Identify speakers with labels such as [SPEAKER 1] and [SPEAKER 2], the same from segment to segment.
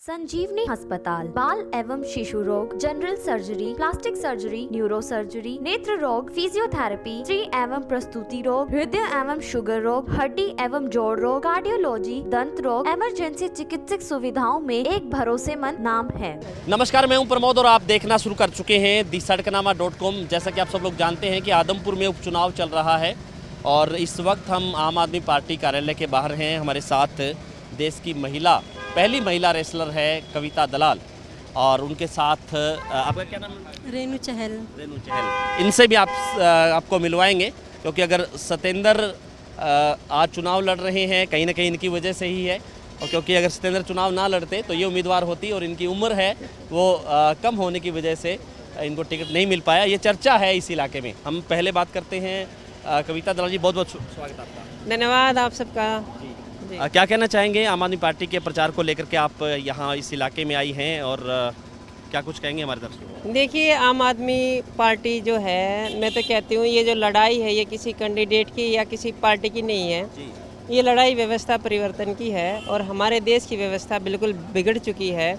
[SPEAKER 1] संजीवनी अस्पताल बाल एवं शिशु रोग, general surgery, plastic surgery, neuro surgery, नेत्र रोग, फिजियोथेरेपी, स्त्री एवं प्रसूति रोग, हृदय एवं शुगर रोग, हड्डी एवं जोड़ रोग, कार्डियोलॉजी, दंत रोग, इमरजेंसी चिकित्सक सुविधाओं में एक भरोसेमंद नाम है।
[SPEAKER 2] नमस्कार, मैं हूं प्रमोद और आप देखना शुरू कर चुके हैं thesadkanaama.com। जैसा कि आप सब लोग जानते हैं कि आदमपुर में उपचुनाव चल रहा है और इस वक्त हम आम आदमी पार्टी कार्यालय के बाहर हैं। हमारे साथ देश की पहली महिला रेसलर है कविता दलाल और उनके साथ आपका क्या नाम है?
[SPEAKER 3] रेनू चहल।
[SPEAKER 2] इनसे भी आपको मिलवाएंगे, क्योंकि अगर सतेंद्र आज चुनाव लड़ रहे हैं कहीं ना कहीं इनकी वजह से ही है, और क्योंकि अगर सतेंद्र चुनाव ना लड़ते तो ये उम्मीदवार होती और इनकी उम्र है वो कम होने की वजह से इनको टिकट नहीं मिल पाया। ये चर्चा है इस इलाके में। हम पहले बात करते हैं कविता दलाल जी, बहुत बहुत स्वागत आपका।
[SPEAKER 3] धन्यवाद आप सबका।
[SPEAKER 2] क्या कहना चाहेंगे आम आदमी पार्टी के प्रचार को लेकर के? आप यहाँ इस इलाके में आई हैं और क्या कुछ कहेंगे हमारे दर्शकों?
[SPEAKER 3] देखिए, आम आदमी पार्टी जो है, मैं तो कहती हूँ ये जो लड़ाई है ये किसी कैंडिडेट की या किसी पार्टी की नहीं है। ये लड़ाई व्यवस्था परिवर्तन की है और हमारे देश की व्यवस्था बिल्कुल बिगड़ चुकी है।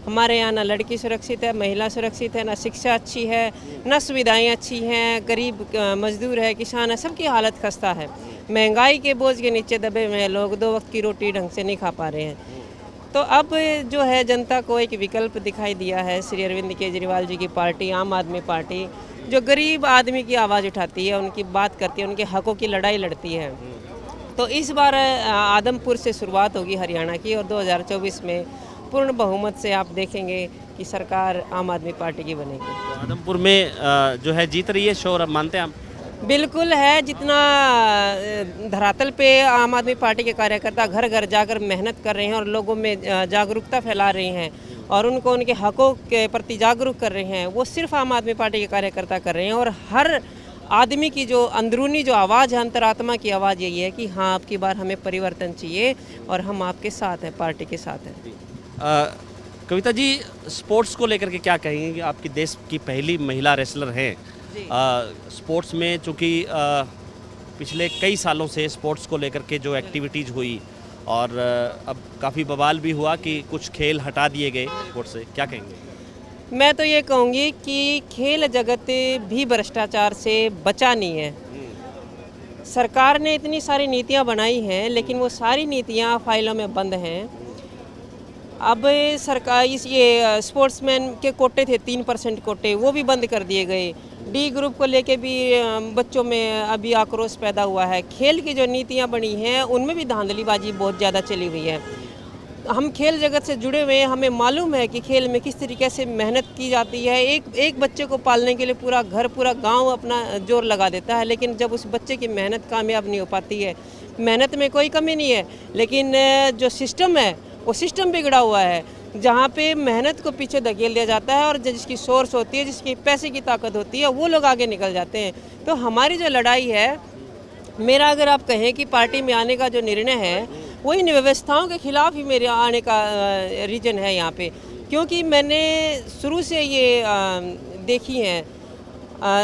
[SPEAKER 3] हमारे यहाँ ना लड़की सुरक्षित है, महिला सुरक्षित है, ना शिक्षा अच्छी है, ना सुविधाएं अच्छी हैं, गरीब मजदूर है, किसान है, सबकी हालत खस्ता है। महंगाई के बोझ के नीचे दबे हुए हैं लोग, 2 वक्त की रोटी ढंग से नहीं खा पा रहे हैं। तो अब जो है जनता को एक विकल्प दिखाई दिया है, श्री अरविंद केजरीवाल जी की पार्टी आम आदमी पार्टी, जो गरीब आदमी की आवाज़ उठाती है, उनकी बात करती है, उनके हकों की लड़ाई लड़ती है। तो इस बार आदमपुर से शुरुआत होगी हरियाणा की और 2024 में पूर्ण बहुमत से आप देखेंगे कि सरकार आम आदमी पार्टी की बनेगी।
[SPEAKER 2] तो आदमपुर में जो है जीत रही है, शोर मानते हैं आप?
[SPEAKER 3] बिल्कुल है। जितना धरातल पे आम आदमी पार्टी के कार्यकर्ता घर घर जाकर मेहनत कर रहे हैं और लोगों में जागरूकता फैला रहे हैं और उनको उनके हकों के प्रति जागरूक कर रहे हैं, वो सिर्फ आम आदमी पार्टी के कार्यकर्ता कर रहे हैं। और हर आदमी की जो अंदरूनी जो आवाज़ है, अंतरात्मा की आवाज़ यही है कि हाँ, आपकी बार हमें परिवर्तन चाहिए और हम आपके साथ हैं, पार्टी के साथ हैं।
[SPEAKER 2] कविता जी, स्पोर्ट्स को लेकर के क्या कहेंगे? आपकी देश की पहली महिला रेसलर हैं। स्पोर्ट्स में चूँकि पिछले कई सालों से स्पोर्ट्स को लेकर के जो एक्टिविटीज़ हुई और अब काफ़ी बवाल भी हुआ कि कुछ खेल हटा दिए गए स्पोर्ट्स से, क्या कहेंगे?
[SPEAKER 3] मैं तो ये कहूँगी कि खेल जगत भी भ्रष्टाचार से बचा नहीं है। सरकार ने इतनी सारी नीतियाँ बनाई हैं, लेकिन वो सारी नीतियाँ फाइलों में बंद हैं। अब सरकार ये स्पोर्ट्समैन के कोटे थे, 3% कोटे, वो भी बंद कर दिए गए। डी ग्रुप को लेके भी बच्चों में अभी आक्रोश पैदा हुआ है। खेल की जो नीतियाँ बनी हैं उनमें भी धांधलीबाजी बहुत ज़्यादा चली हुई है। हम खेल जगत से जुड़े हुए हैं, हमें मालूम है कि खेल में किस तरीके से मेहनत की जाती है। एक बच्चे को पालने के लिए पूरा घर, पूरा गांव अपना जोर लगा देता है, लेकिन जब उस बच्चे की मेहनत कामयाब नहीं हो पाती है, मेहनत में कोई कमी नहीं है, लेकिन जो सिस्टम है वो सिस्टम बिगड़ा हुआ है, जहाँ पे मेहनत को पीछे धकेल दिया जाता है और जिसकी सोर्स होती है, जिसकी पैसे की ताकत होती है, वो लोग आगे निकल जाते हैं। तो हमारी जो लड़ाई है, मेरा अगर आप कहें कि पार्टी में आने का जो निर्णय है वो इन व्यवस्थाओं के खिलाफ ही मेरे आने का रीजन है यहाँ पे, क्योंकि मैंने शुरू से ये देखी है,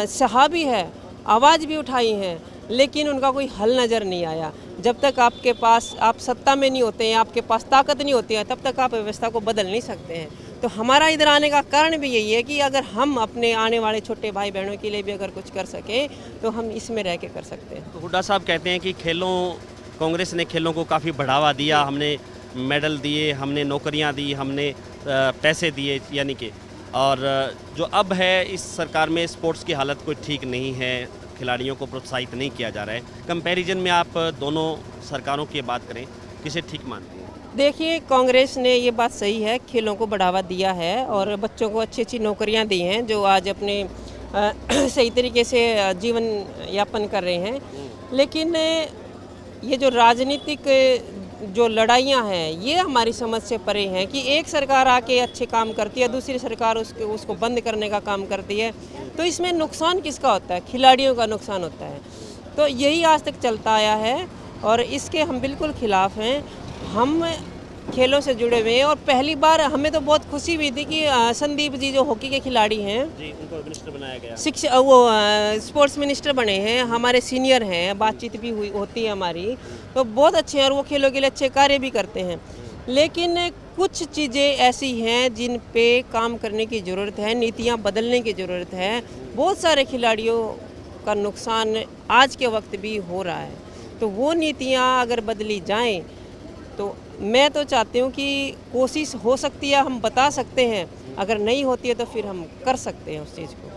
[SPEAKER 3] सहा भी है, आवाज़ भी उठाई है, लेकिन उनका कोई हल नज़र नहीं आया। जब तक आपके पास आप सत्ता में नहीं होते हैं, आपके पास ताकत नहीं होती है, तब तक आप व्यवस्था को बदल नहीं सकते हैं। तो हमारा इधर आने का कारण भी यही है कि अगर हम अपने आने वाले छोटे भाई बहनों के लिए भी अगर कुछ कर सकें तो हम इसमें रह के कर सकते हैं।
[SPEAKER 2] तो हुड्डा साहब कहते हैं कि कांग्रेस ने खेलों को काफ़ी बढ़ावा दिया, हमने मेडल दिए, हमने नौकरियां दी, हमने पैसे दिए, यानी कि, और जो अब है इस सरकार में स्पोर्ट्स की हालत कोई ठीक नहीं है, खिलाड़ियों को प्रोत्साहित नहीं किया जा रहा है। कंपैरिजन में आप दोनों सरकारों की बात करें, किसे ठीक मानते हैं?
[SPEAKER 3] देखिए, कांग्रेस ने ये बात सही है, खेलों को बढ़ावा दिया है और बच्चों को अच्छी अच्छी नौकरियां दी हैं, जो आज अपने सही तरीके से जीवन यापन कर रहे हैं। लेकिन ये जो राजनीतिक जो लड़ाइयाँ हैं, ये हमारी समझ से परे हैं कि एक सरकार आके अच्छे काम करती है, दूसरी सरकार उसको बंद करने का काम करती है। तो इसमें नुकसान किसका होता है? खिलाड़ियों का नुकसान होता है। तो यही आज तक चलता आया है और इसके हम बिल्कुल खिलाफ हैं। हम खेलों से जुड़े हुए हैं और पहली बार हमें तो बहुत खुशी हुई थी कि संदीप जी जो हॉकी के खिलाड़ी हैं
[SPEAKER 2] जी, उनको मिनिस्टर बनाया गया।
[SPEAKER 3] स्पोर्ट्स मिनिस्टर बने हैं, हमारे सीनियर हैं, बातचीत भी होती है हमारी, तो बहुत अच्छे हैं और वो खेलों के लिए अच्छे कार्य भी करते हैं। लेकिन कुछ चीज़ें ऐसी हैं जिन पे काम करने की ज़रूरत है, नीतियाँ बदलने की ज़रूरत है। बहुत सारे खिलाड़ियों का नुकसान आज के वक्त भी हो रहा है, तो वो नीतियाँ अगर बदली जाएं तो मैं तो चाहती हूँ कि कोशिश हो सकती है, हम बता सकते हैं, अगर नहीं होती है तो फिर हम कर सकते हैं उस चीज़ को।